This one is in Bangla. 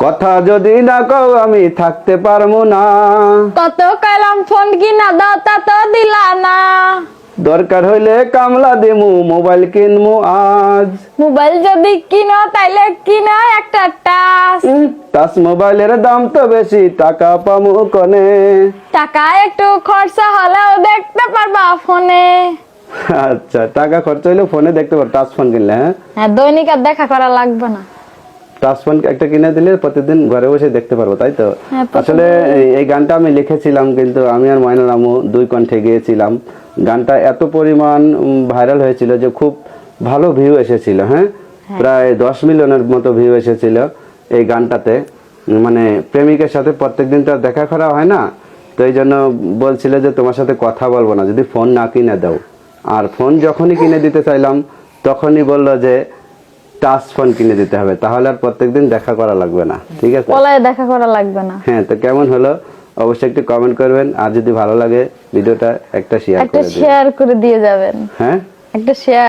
কথা যদি না কও আমি থাকতে পারবো না। কত কইলাম ফোন কিনা দাও তা তো দিলা না। দরকার হইলে কামলা দিমু মোবাইল কিনমু আজ। মোবাইল যদি কিনো তাইলে কিনো একটা টাচ। টাচ মোবাইলের দাম তো বেশি, টাকা পামু কনে। টাকা একটু খরচা হলেও দেখতে পারবা ফোনে। আচ্ছা, টাকা খরচ হইলে ফোনে দেখতে পারো, টাচ ফোন কিনলে। হ্যাঁ, হ্যাঁ, দৈনিক আর দেখা করা লাগবে না। টাচ ফোন একটা কিনে দিলে প্রতিদিন ঘরে বসে দেখতে পারবো, তাই তো? হ্যাঁ, প্রতিদিন। আসলে এই গানটা আমি লিখেছিলাম, কিন্তু আমি আর ময়নাল আমু দুই কণ্ঠে গিয়েছিলাম। গানটা এত পরিমাণ ভাইরাল হয়েছিল যে খুব ভালো ভিউ এসেছিল। হ্যাঁ, প্রায় 10 মিলিয়নের মতো ভিউ এসেছিল এই গানটাতে। মানে প্রেমিকের সাথে প্রত্যেকদিন তো আর দেখা করা হয় না, তো এই জন্য বলছিল যে তোমার সাথে কথা বলবো না যদি ফোন না কিনে দাও। আর ফোন যখনই কিনে দিতে চাইলাম তখনই বললো যে টাচ ফোন কিনে দিতে হবে, তাহলে আর প্রত্যেকদিন দেখা করা লাগবে না। ঠিক আছে, পলায় দেখা করা লাগবে না। হ্যাঁ, তো কেমন হলো অবশ্যই একটু কমেন্ট করবেন, আর যদি ভালো লাগে ভিডিওটা একটা শেয়ার করে দিবেন। শেয়ার করে দিয়ে যাবেন। হ্যাঁ, একটা শেয়ার